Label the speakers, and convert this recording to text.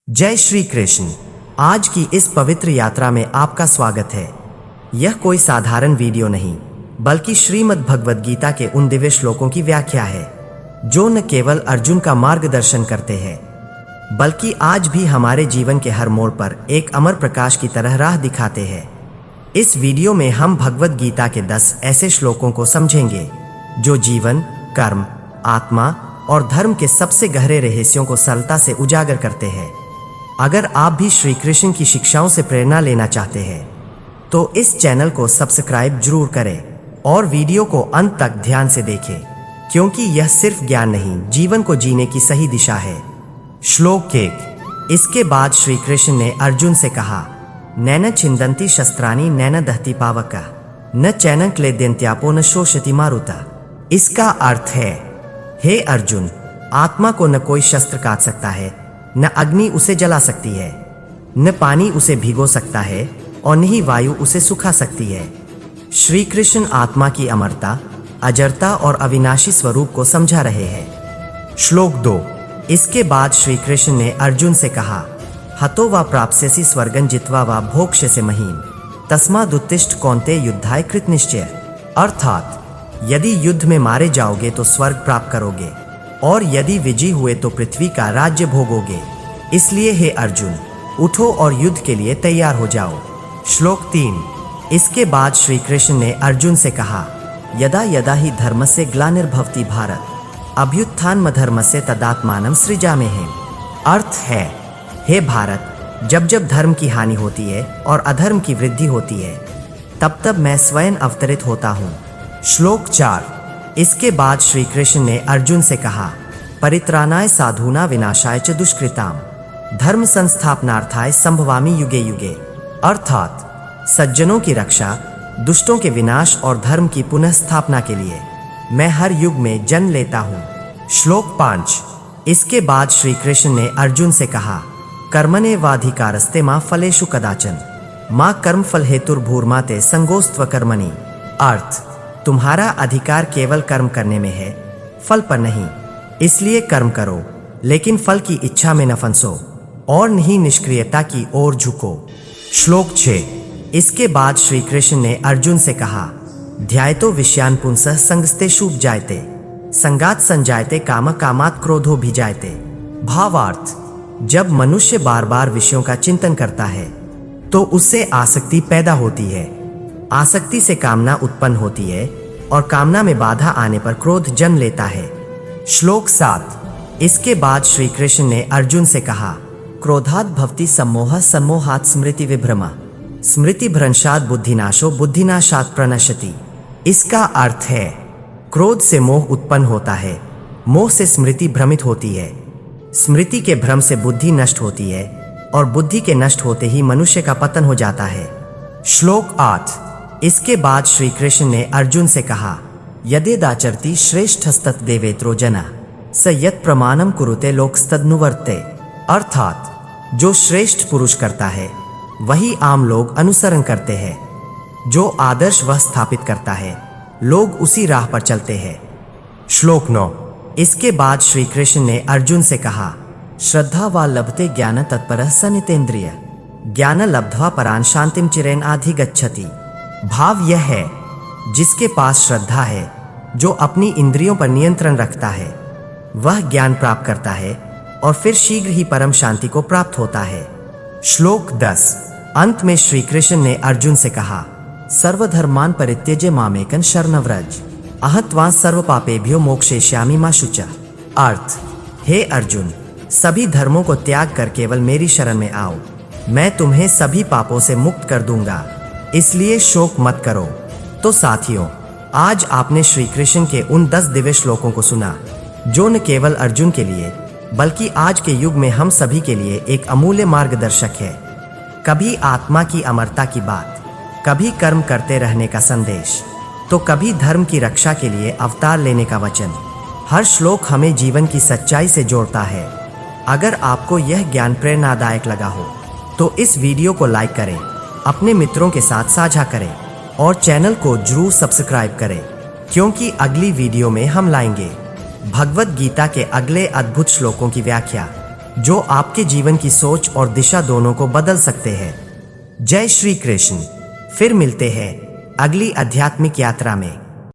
Speaker 1: जय श्री कृष्ण। आज की इस पवित्र यात्रा में आपका स्वागत है। यह कोई साधारण वीडियो नहीं बल्कि श्रीमद् भगवद गीता के उन दिव्य श्लोकों की व्याख्या है जो न केवल अर्जुन का मार्गदर्शन करते हैं बल्कि आज भी हमारे जीवन के हर मोड़ पर एक अमर प्रकाश की तरह राह दिखाते हैं। इस वीडियो में हम भगवद गीता के 10 ऐसे श्लोकों को समझेंगे जो जीवन, कर्म, आत्मा और धर्म के सबसे गहरे रहस्यों को सरलता से उजागर करते हैं। अगर आप भी श्री कृष्ण की शिक्षाओं से प्रेरणा लेना चाहते हैं तो इस चैनल को सब्सक्राइब जरूर करें और वीडियो को अंत तक ध्यान से देखें, क्योंकि यह सिर्फ ज्ञान नहीं, जीवन को जीने की सही दिशा है। श्लोक 1। इसके बाद श्री कृष्ण ने अर्जुन से कहा, नैन छिंदंती शस्त्राणी नैन दहती पावका न चैन क्लेद्यंत्यापो न शोषति मारुता। इसका अर्थ है, हे अर्जुन, आत्मा को न कोई शस्त्र काट सकता है, न अग्नि उसे जला सकती है, न पानी उसे भिगो सकता है और न ही वायु उसे सुखा सकती है। श्री कृष्ण आत्मा की अमरता, अजरता और अविनाशी स्वरूप को समझा रहे हैं। श्लोक 2। इसके बाद श्री कृष्ण ने अर्जुन से कहा, हतो वा प्राप्स्यसि स्वर्गं जित्वा वा भोक्ष्यसे महीम् तस्मादुत्तिष्ठ कौन्तेय युद्धाय कृत निश्चय। अर्थात, यदि युद्ध में मारे जाओगे तो स्वर्ग प्राप्त करोगे और यदि विजयी हुए तो पृथ्वी का राज्य भोगोगे। इसलिए हे अर्जुन, उठो और युद्ध के लिए तैयार हो जाओ। श्लोक 3। इसके बाद श्री कृष्ण ने अर्जुन से कहा, यदा यदा ही धर्मस्य ग्लानिर्भवति भारत अभ्युत्थानमधर्मस्य तदात्मानं सृजाम्यहम्। अर्थ है, हे भारत, जब जब धर्म की हानि होती है और अधर्म की वृद्धि होती है तब तब मैं स्वयं अवतरित होता हूँ। श्लोक 4। इसके बाद श्री कृष्ण ने अर्जुन से कहा, परित्राणाय साधूना विनाशाय च दुष्कृताम धर्म संस्थापनार्थाय संभवामि युगे युगे। अर्थात, सज्जनों की रक्षा, दुष्टों के विनाश और धर्म की पुनः स्थापना के लिए मैं हर युग में जन्म लेता हूँ। श्लोक 5। इसके बाद श्री कृष्ण ने अर्जुन से कहा, कर्मणे वाधिकारस्ते मां फलेषु कदाचन मां कर्म फल हेतुर्भूर्मा ते संगोस्त्व कर्मणि। अर्थ, तुम्हारा अधिकार केवल कर्म करने में है, फल पर नहीं। इसलिए कर्म करो, लेकिन फल की इच्छा में न फंसो और नहीं निष्क्रियता की ओर झुको। श्लोक 6। इसके बाद श्री कृष्ण ने अर्जुन से कहा, ध्यायतो विषयान् पुंसः संगस्ते शुभ जायते संगात संजायते काम कामात् क्रोधो भी जायते। भावार्थ, जब मनुष्य बार बार विषयों का चिंतन करता है तो उससे आसक्ति पैदा होती है, आसक्ति से कामना उत्पन्न होती है और कामना में बाधा आने पर क्रोध जन्म लेता है। श्लोक 7। इसके बाद श्री कृष्ण ने अर्जुन से कहा, क्रोधात् भवति सम्मोहः सम्मोहात् स्मृति विभ्रमा स्मृति भ्रंशात् बुद्धिनाशो बुद्धिनाशात् प्रणश्यति। इसका अर्थ है, क्रोध से मोह उत्पन्न होता है, मोह से स्मृति भ्रमित होती है, स्मृति के भ्रम से बुद्धि नष्ट होती है और बुद्धि के नष्ट होते ही मनुष्य का पतन हो जाता है। श्लोक 8। इसके बाद श्री कृष्ण ने अर्जुन से कहा, यदेदाचरति श्रेष्ठस्तत् देवेत्रो जना स यत् प्रमाणम कुरुते लोकस्तदनुवर्ते। अर्थात, जो श्रेष्ठ पुरुष करता है वही आम लोग अनुसरण करते हैं, जो आदर्श वह स्थापित करता है लोग उसी राह पर चलते हैं। श्लोक 9। इसके बाद श्री कृष्ण ने अर्जुन से कहा, श्रद्धा वा लभते ज्ञान तत्परः स नितेन्द्रिय ज्ञान लब्ध्वा परान शांतिम चिरेन अधिगच्छति। भाव यह है, जिसके पास श्रद्धा है, जो अपनी इंद्रियों पर नियंत्रण रखता है, वह ज्ञान प्राप्त करता है और फिर शीघ्र ही परम शांति को प्राप्त होता है। श्लोक 10। अंत में श्री कृष्ण ने अर्जुन से कहा, सर्वधर्मान परित्यज्य मामेकं शरणं व्रज अहं त्वां सर्व पापेभ्यो मोक्षयिष्यामि मा शुचा। अर्थ, हे अर्जुन, सभी धर्मों को त्याग कर केवल मेरी शरण में आओ, मैं तुम्हें सभी पापों से मुक्त कर दूंगा, इसलिए शोक मत करो। तो साथियों, आज आपने श्री कृष्ण के उन 10 दिव्य श्लोकों को सुना जो न केवल अर्जुन के लिए बल्कि आज के युग में हम सभी के लिए एक अमूल्य मार्गदर्शक है। कभी आत्मा की अमरता की बात, कभी कर्म करते रहने का संदेश, तो कभी धर्म की रक्षा के लिए अवतार लेने का वचन। हर श्लोक हमें जीवन की सच्चाई से जोड़ता है। अगर आपको यह ज्ञान प्रेरणादायक लगा हो तो इस वीडियो को लाइक करें, अपने मित्रों के साथ साझा करें और चैनल को जरूर सब्सक्राइब करें, क्योंकि अगली वीडियो में हम लाएंगे भगवद गीता के अगले अद्भुत श्लोकों की व्याख्या। जो आपके जीवन की सोच और दिशा दोनों को बदल सकते हैं। जय श्री कृष्ण। फिर मिलते हैं अगली आध्यात्मिक यात्रा में।